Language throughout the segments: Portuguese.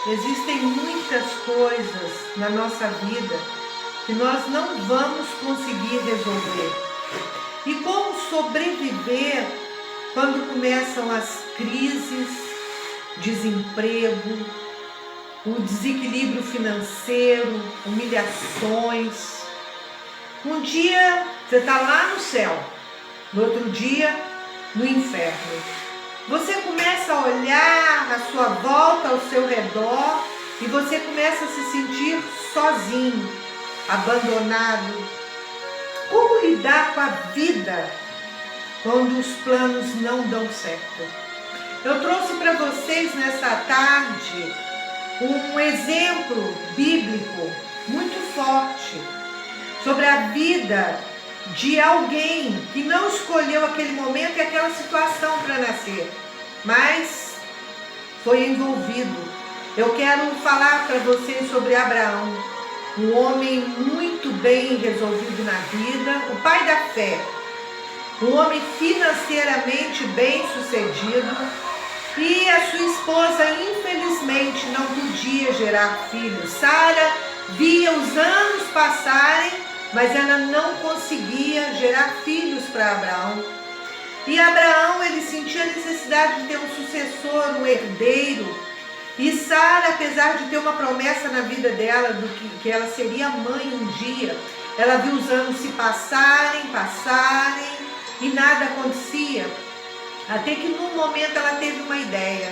Existem muitas coisas na nossa vida que nós não vamos conseguir resolver. E como sobreviver quando começam as crises, desemprego, o desequilíbrio financeiro, humilhações. Um dia você está lá no céu, no outro dia no inferno. Você começa a olhar à sua volta, ao seu redor, e você começa a se sentir sozinho, abandonado. Como lidar com a vida quando os planos não dão certo? Eu trouxe para vocês nessa tarde um exemplo bíblico muito forte sobre a vida de alguém que não escolheu aquele momento e aquela situação para nascer, mas foi envolvido. Eu quero falar para vocês sobre Abraão, um homem muito bem resolvido na vida, o pai da fé, um homem financeiramente bem sucedido, e a sua esposa infelizmente não podia gerar filhos. Sara via os anos passarem, mas ela não conseguia gerar filhos para Abraão. E Abraão, ele sentia a necessidade de ter um sucessor, um herdeiro. E Sara, apesar de ter uma promessa na vida dela, que ela seria mãe um dia, ela viu os anos se passarem, e nada acontecia. Até que num momento ela teve uma ideia.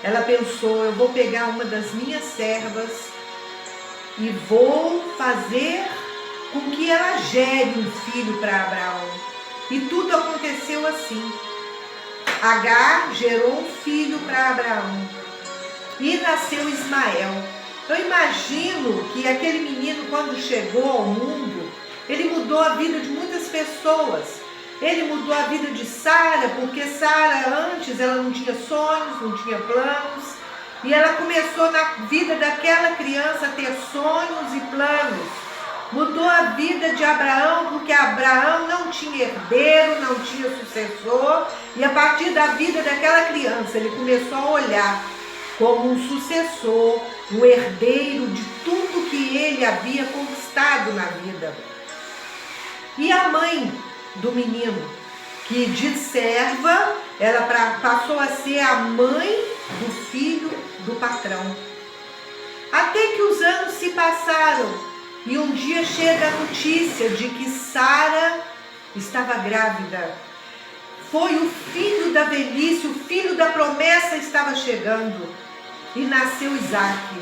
Ela pensou, eu vou pegar uma das minhas servas e vou fazer com que ela gere um filho para Abraão. E tudo aconteceu assim. Agar gerou um filho para Abraão e nasceu Ismael. Eu imagino que aquele menino, quando chegou ao mundo, ele mudou a vida de muitas pessoas. Ele mudou a vida de Sara, porque Sara antes ela não tinha sonhos, não tinha planos, e ela começou na vida daquela criança a ter sonhos e planos. Mudou a vida de Abraão, porque Abraão não tinha herdeiro, não tinha sucessor, e a partir da vida daquela criança ele começou a olhar como um sucessor, um herdeiro de tudo que ele havia conquistado na vida. E a mãe do menino, que de serva, ela passou a ser a mãe do filho do patrão. Até que os anos se passaram e um dia chega a notícia de que Sara estava grávida. Foi o filho da velhice, o filho da promessa estava chegando e nasceu Isaac.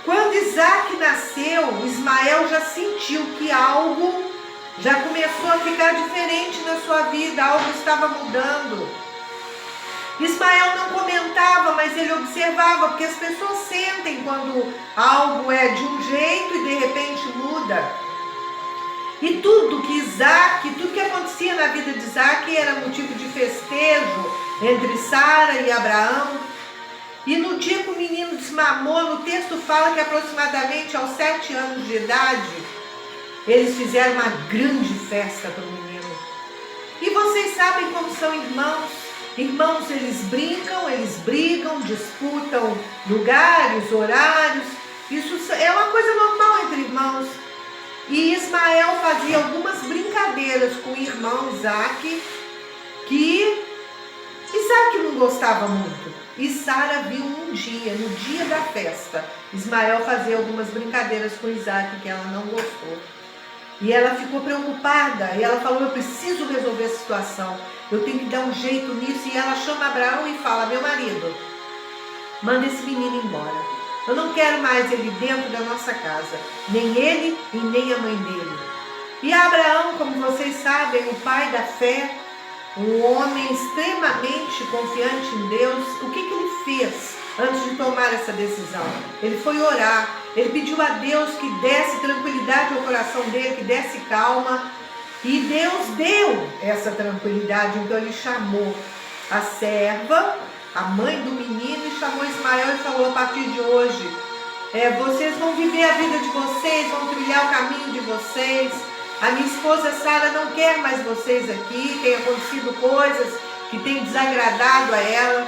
Quando Isaac nasceu, Ismael já sentiu que algo já começou a ficar diferente na sua vida, algo estava mudando. Ismael não comentava, mas ele observava, porque as pessoas sentem quando algo é de um jeito e de repente muda. E tudo que acontecia na vida de Isaac era motivo de festejo entre Sara e Abraão. E no dia que o menino desmamou, no texto fala que aproximadamente aos 7 anos de idade, eles fizeram uma grande festa para o menino. E vocês sabem como são irmãos. Irmãos, eles brincam, eles brigam, disputam lugares, horários. Isso é uma coisa normal entre irmãos. E Ismael fazia algumas brincadeiras com o irmão Isaac, que Isaac não gostava muito. E Sara viu um dia, no dia da festa, Ismael fazer algumas brincadeiras com Isaac que ela não gostou. E ela ficou preocupada, e ela falou, eu preciso resolver a situação, eu tenho que dar um jeito nisso. E ela chama Abraão e fala, meu marido, manda esse menino embora. Eu não quero mais ele dentro da nossa casa, nem ele e nem a mãe dele. E Abraão, como vocês sabem, o pai da fé, um homem extremamente confiante em Deus, o que ele fez antes de tomar essa decisão? Ele foi orar, ele pediu a Deus que desse tranquilidade ao coração dele, que desse calma, e Deus deu essa tranquilidade. Então ele chamou a serva, a mãe do menino, e chamou Ismael e falou, a partir de hoje, vocês vão viver a vida de vocês, vão trilhar o caminho de vocês. A minha esposa Sara não quer mais vocês aqui, tem acontecido coisas que têm desagradado a ela.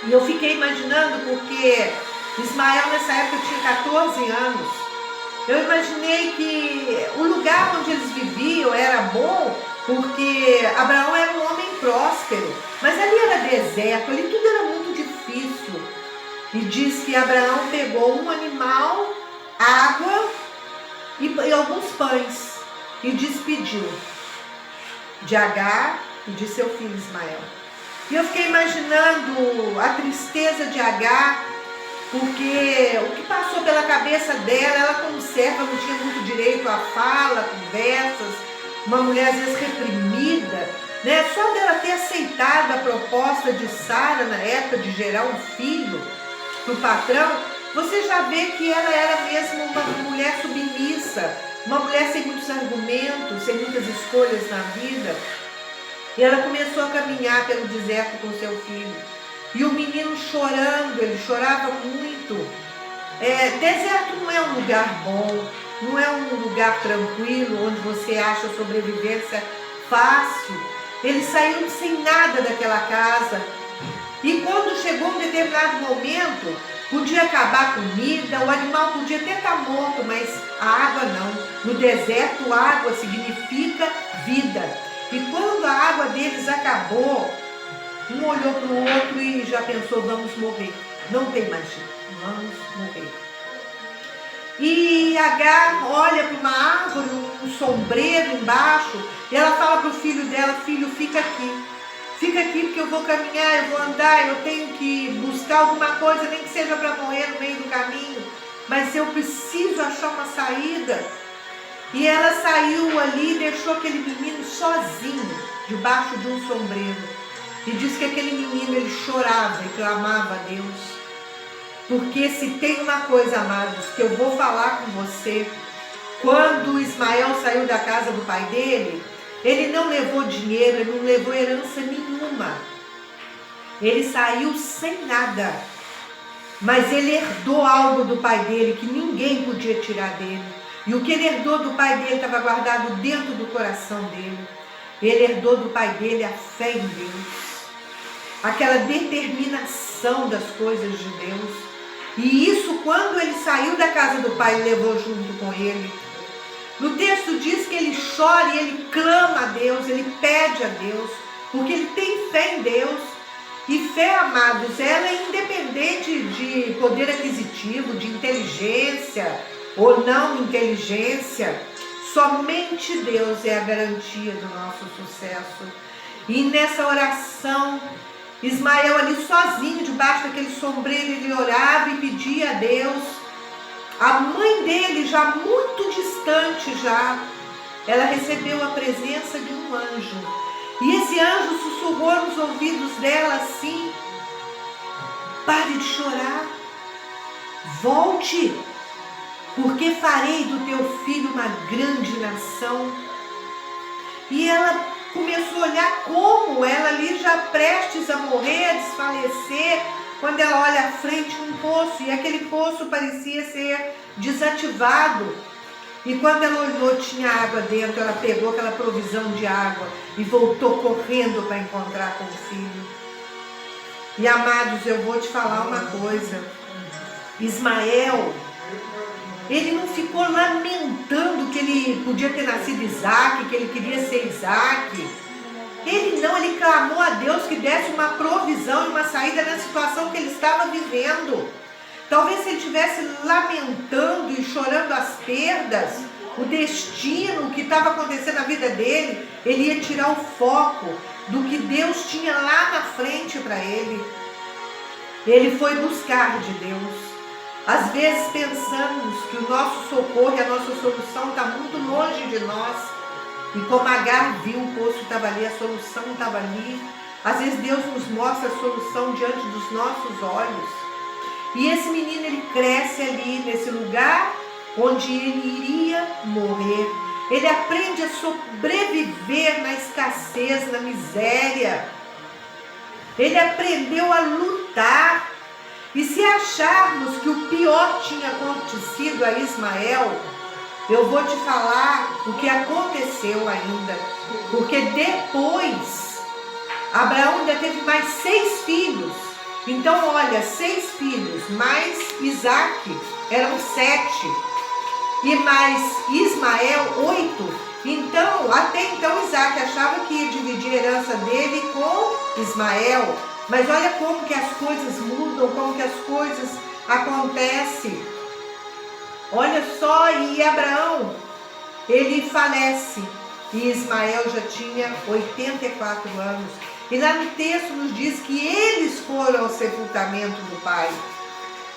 E eu fiquei imaginando, porque Ismael nessa época tinha 14 anos. Eu imaginei que o lugar onde eles viviam era bom, porque Abraão era um homem próspero, mas ali era deserto, ali tudo era muito difícil. E diz que Abraão pegou um animal, água e alguns pães e despediu de Agar e de seu filho Ismael. E eu fiquei imaginando a tristeza de Agar, porque o que passou pela cabeça dela, ela como serva não tinha muito direito à fala, conversas, uma mulher às vezes reprimida, né? Só dela ter aceitado a proposta de Sara na época de gerar um filho para o patrão, você já vê que ela era mesmo uma mulher submissa, uma mulher sem muitos argumentos, sem muitas escolhas na vida. E ela começou a caminhar pelo deserto com seu filho. E o menino chorando, ele chorava muito. Deserto não é um lugar bom, não é um lugar tranquilo, onde você acha sobrevivência fácil. Eles saíram sem nada daquela casa. E quando chegou um determinado momento, podia acabar a comida, o animal podia até estar morto, mas a água não. No deserto, água significa vida. E quando a água deles acabou, um olhou para o outro e já pensou, vamos morrer. Não tem mais jeito, vamos morrer. E Agar olha para uma árvore, um sombreiro embaixo, e ela fala para o filho dela, filho, fica aqui. Fica aqui porque eu vou caminhar, eu vou andar, eu tenho que buscar alguma coisa, nem que seja para morrer no meio do caminho, mas eu preciso achar uma saída. E ela saiu ali e deixou aquele menino sozinho, debaixo de um sombreiro. E diz que aquele menino, ele chorava e clamava a Deus. Porque se tem uma coisa, amados, que eu vou falar com você, quando Ismael saiu da casa do pai dele, ele não levou dinheiro, ele não levou herança nenhuma. Ele saiu sem nada. Mas ele herdou algo do pai dele que ninguém podia tirar dele. E o que ele herdou do pai dele estava guardado dentro do coração dele. Ele herdou do pai dele a fé em Deus. Aquela determinação das coisas de Deus. E isso quando ele saiu da casa do pai, ele levou junto com ele. No texto diz que ele chora e ele clama a Deus, ele pede a Deus, porque ele tem fé em Deus. E fé, amados, ela é independente de poder aquisitivo, de inteligência ou não inteligência. Somente Deus é a garantia do nosso sucesso. E nessa oração, Ismael ali sozinho, debaixo daquele sombreiro, ele orava e pedia a Deus. A mãe dele, já muito distante já, ela recebeu a presença de um anjo. E esse anjo sussurrou nos ouvidos dela assim: pare de chorar, volte, porque farei do teu filho uma grande nação. E ela começou a olhar como ela ali já prestes a morrer, a desfalecer, quando ela olha à frente um poço, e aquele poço parecia ser desativado. E quando ela olhou, tinha água dentro, ela pegou aquela provisão de água e voltou correndo para encontrar com o filho. E amados, eu vou te falar uma coisa. Ismael, ele não ficou lamentando que ele podia ter nascido Isaac, que ele queria ser Isaac. Ele clamou a Deus que desse uma provisão e uma saída na situação que ele estava vivendo. Talvez se ele estivesse lamentando e chorando as perdas, o destino, o que estava acontecendo na vida dele, ele ia tirar o foco do que Deus tinha lá na frente para ele. Ele foi buscar de Deus. Às vezes pensamos que o nosso socorro e a nossa solução está muito longe de nós. E como Agar viu, o poço estava ali, a solução estava ali. Às vezes Deus nos mostra a solução diante dos nossos olhos. E esse menino, ele cresce ali nesse lugar onde ele iria morrer. Ele aprende a sobreviver na escassez, na miséria. Ele aprendeu a lutar. E se acharmos que o pior tinha acontecido a Ismael, eu vou te falar o que aconteceu ainda. Porque depois, Abraão ainda teve mais 6 filhos. Então, olha, 6 filhos, mais Isaac, eram 7. E mais Ismael, 8. Então, até então, Isaac achava que ia dividir a herança dele com Ismael. Mas olha como que as coisas mudam, como que as coisas acontecem. Olha só, e Abraão, ele falece. E Ismael já tinha 84 anos. E lá no texto nos diz que eles foram ao sepultamento do pai.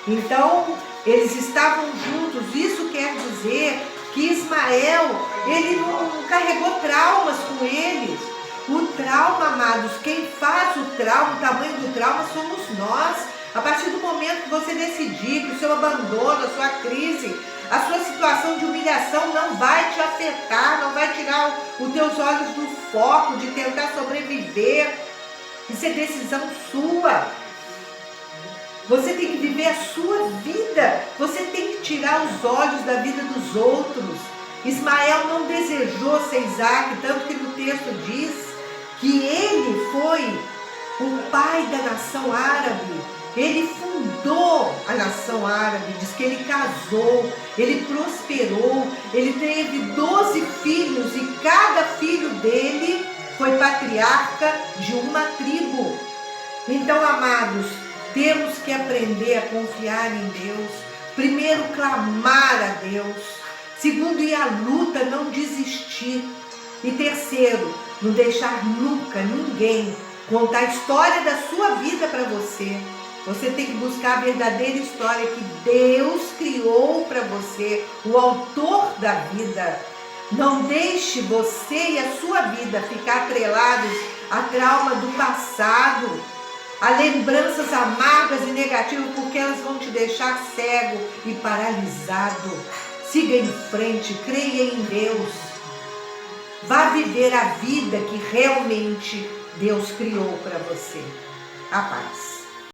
Então, eles estavam juntos. Isso quer dizer que Ismael, ele não carregou traumas com eles. O trauma, amados, quem faz o trauma, o tamanho do trauma somos nós. A partir do momento que você decidir que o seu abandono, a sua crise, a sua situação de humilhação não vai te afetar, não vai tirar os teus olhos do foco de tentar sobreviver. Isso é decisão sua. Você tem que viver a sua vida. Você tem que tirar os olhos da vida dos outros. Ismael não desejou ser Isaac, tanto que no texto diz que ele foi o pai da nação árabe. Ele fundou a nação árabe, diz que ele casou, ele prosperou, ele teve 12 filhos e cada filho dele foi patriarca de uma tribo. Então, amados, temos que aprender a confiar em Deus. Primeiro, clamar a Deus. Segundo, ir à luta, não desistir. E terceiro, não deixar nunca ninguém contar a história da sua vida para você. Você tem que buscar a verdadeira história que Deus criou para você, o autor da vida. Não deixe você e a sua vida ficar atrelados a trauma do passado, a lembranças amargas e negativas, porque elas vão te deixar cego e paralisado. Siga em frente, creia em Deus. Vá viver a vida que realmente Deus criou para você. A paz.